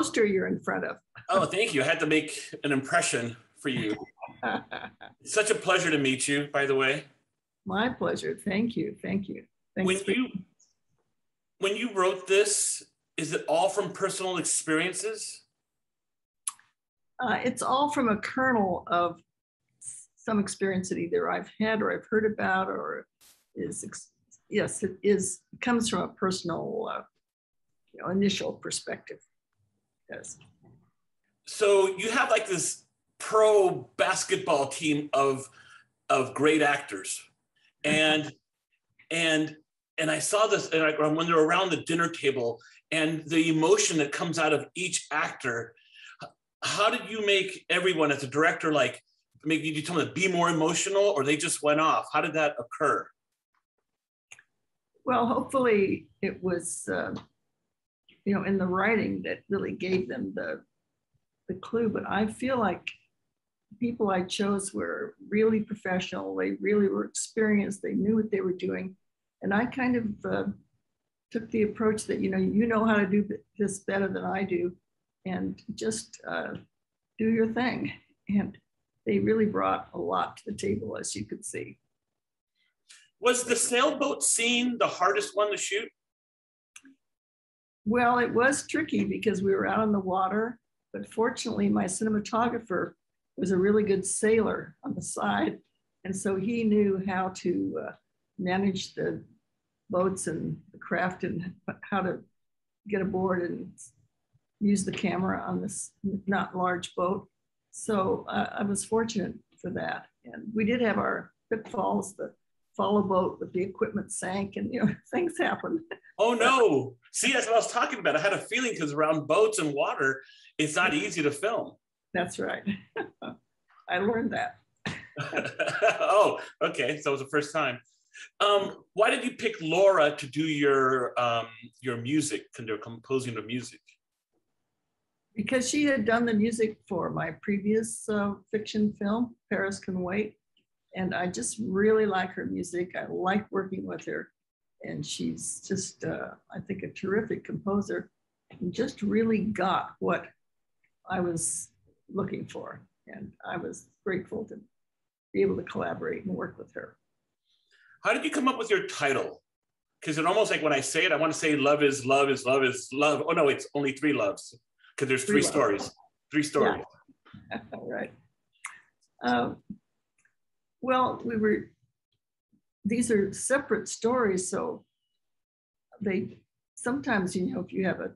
poster you're in front of. Oh, thank you. I had to make an impression for you. It's such a pleasure to meet you, by the way. My pleasure. Thank you. Thank you. When you wrote this, is it all from personal experiences? It's all from a kernel of some experience that either I've had or I've heard about, or yes, it comes from a personal, initial perspective. Yes. So you have like this pro basketball team of great actors, and I saw this, and when they're around the dinner table, and the emotion that comes out of each actor. How did you make everyone as a director, like, did you tell them to be more emotional, or they just went off? How did that occur? Well, hopefully it was, in the writing that really gave them the clue. But I feel like people I chose were really professional. They really were experienced. They knew what they were doing. And I kind of took the approach that, you know how to do this better than I do, and just do your thing. And they really brought a lot to the table, as you could see. Was the sailboat scene the hardest one to shoot? Well, it was tricky because we were out on the water, but fortunately my cinematographer was a really good sailor on the side. And so he knew how to manage the boats and the craft and how to get aboard and use the camera on this not large boat. So I was fortunate for that. And we did have our pitfalls. The follow boat with the equipment sank, and things happened. Oh no. See, that's what I was talking about. I had a feeling because around boats and water, it's not easy to film. That's right. I learned that. Oh, okay. So it was the first time. Why did you pick Laura to do your music, and you're composing the music? Because she had done the music for my previous fiction film, Paris Can Wait. And I just really like her music. I like working with her. And she's just, I think, a terrific composer, and just really got what I was looking for. And I was grateful to be able to collaborate and work with her. How did you come up with your title? Because it almost, like when I say it, I want to say love is love is love is love. Oh no, it's only three loves. Because there's three stories. Three stories. Yeah. Right. Well, these are separate stories, so they sometimes, if you have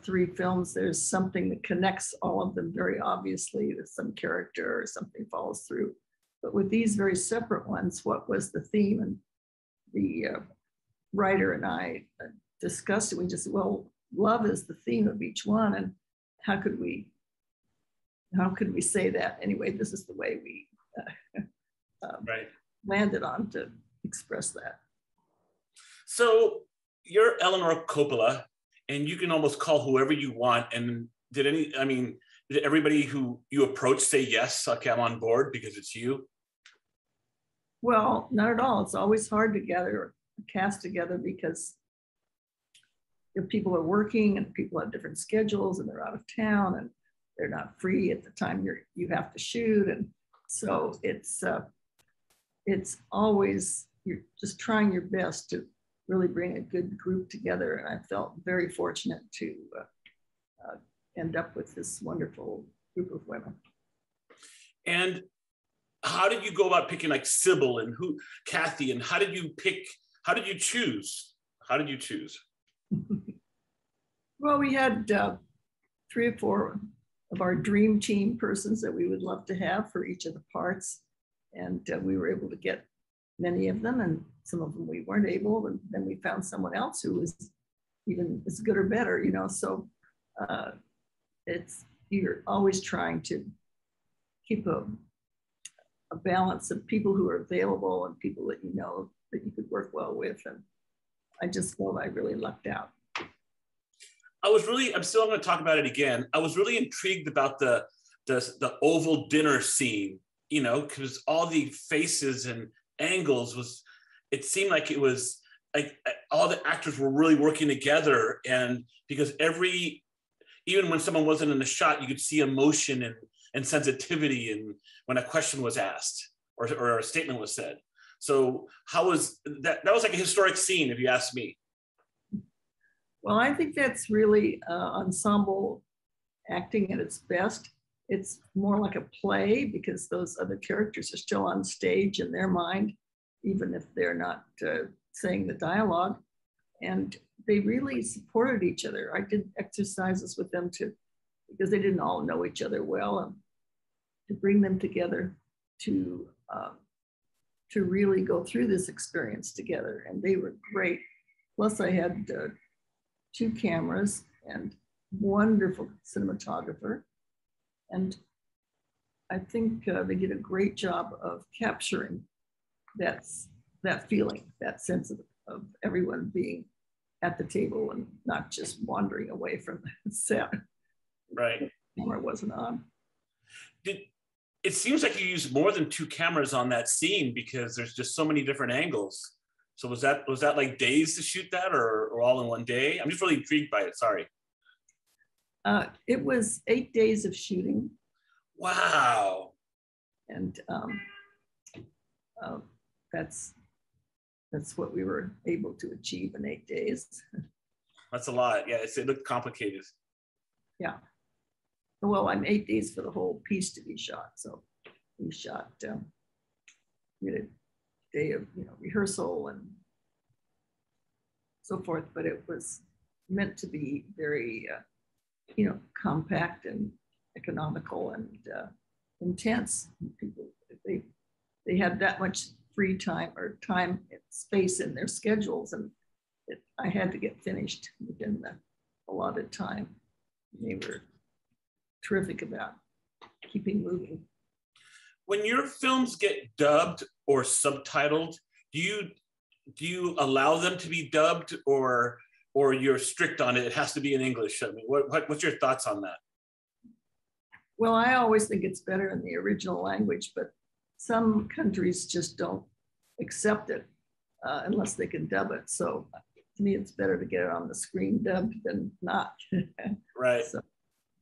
three films, there's something that connects all of them very obviously. There's some character or something follows through. But with these very separate ones, what was the theme? And the writer and I discussed it. We just said, well, love is the theme of each one, and how could we say that? Anyway, this is the way we right. landed on to express that. So you're Eleanor Coppola, and you can almost call whoever you want. And did everybody who you approach say yes, okay, I'm on board because it's you? Well, not at all. It's always hard to gather a cast together because people are working and people have different schedules and they're out of town and they're not free at the time you have to shoot. And so it's always, you're just trying your best to really bring a good group together. And I felt very fortunate to end up with this wonderful group of women. And how did you go about picking like Sybil and Kathy, and how did you choose? Well, we had 3 or 4 of our dream team persons that we would love to have for each of the parts. And we were able to get many of them, and some of them we weren't able. And then we found someone else who was even as good or better, So you're always trying to keep a balance of people who are available and people that that you could work well with. And I just felt I really lucked out. I'm still going to talk about it again. I was really intrigued about the oval dinner scene, because all the faces and angles it seemed like it was like all the actors were really working together. And because even when someone wasn't in the shot, you could see emotion and sensitivity and when a question was asked or a statement was said. So how was that? That was like a historic scene, if you ask me. Well, I think that's really ensemble acting at its best. It's more like a play because those other characters are still on stage in their mind, even if they're not saying the dialogue. And they really supported each other. I did exercises with them too, because they didn't all know each other well, and to bring them together to really go through this experience together. And they were great. Plus I had 2 cameras and wonderful cinematographer. And I think they did a great job of capturing that feeling, that sense of everyone being at the table and not just wandering away from the set. Right. The camera wasn't on. It seems like you used more than 2 cameras on that scene because there's just so many different angles. So was that like days to shoot that or all in one day? I'm just really intrigued by it, sorry. It was 8 days of shooting. Wow. And that's what we were able to achieve in 8 days. That's a lot. Yeah, it looked complicated. Yeah. Well, I'm 8 days for the whole piece to be shot. So we shot, we had a day of rehearsal and so forth, but it was meant to be very, compact and economical and intense. People, they had that much free time or time and space in their schedules, and I had to get finished within the allotted time. They were terrific about keeping moving. When your films get dubbed or subtitled, do you allow them to be dubbed or you're strict on it? It has to be in English. I mean, what's your thoughts on that? Well, I always think it's better in the original language, but some countries just don't accept it unless they can dub it. So to me, it's better to get it on the screen dubbed than not. Right. So,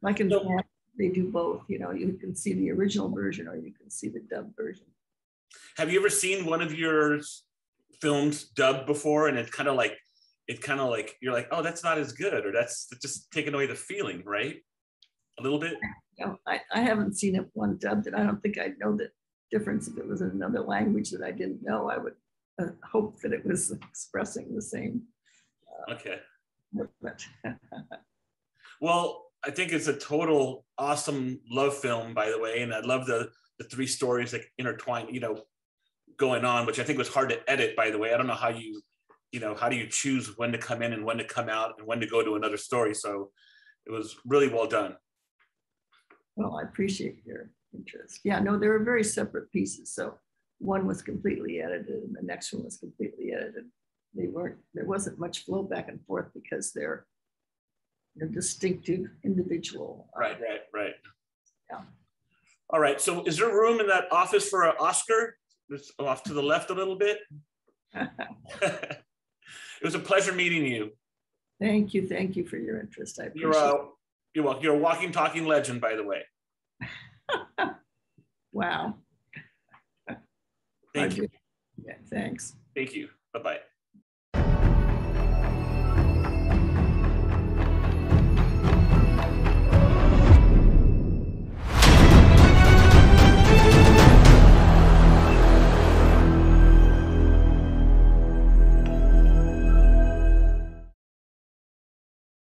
like in France, they do both. You can see the original version or you can see the dubbed version. Have you ever seen one of your films dubbed before, and it's kind of like you're like, oh, that's not as good, or that's just taking away the feeling, right? A little bit. I haven't seen it one dubbed, and I don't think I'd know the difference if it was in another language that I didn't know. I would hope that it was expressing the same. Okay. But well, I think it's a total awesome love film, by the way, and I love the 3 stories that intertwine, going on, which I think was hard to edit, by the way. I don't know how how do you choose when to come in and when to come out and when to go to another story. So it was really well done. Well, I appreciate your interest. Yeah, no, they were very separate pieces. So one was completely edited and the next one was completely edited. There wasn't much flow back and forth because they're distinctive individual. Right. Yeah. All right. So is there room in that office for an Oscar? Just off to the left a little bit. It was a pleasure meeting you. Thank you for your interest. I appreciate it. You're welcome. You're a walking, talking legend, by the way. Wow. Thank you. Yeah, thanks. Thank you. Bye-bye.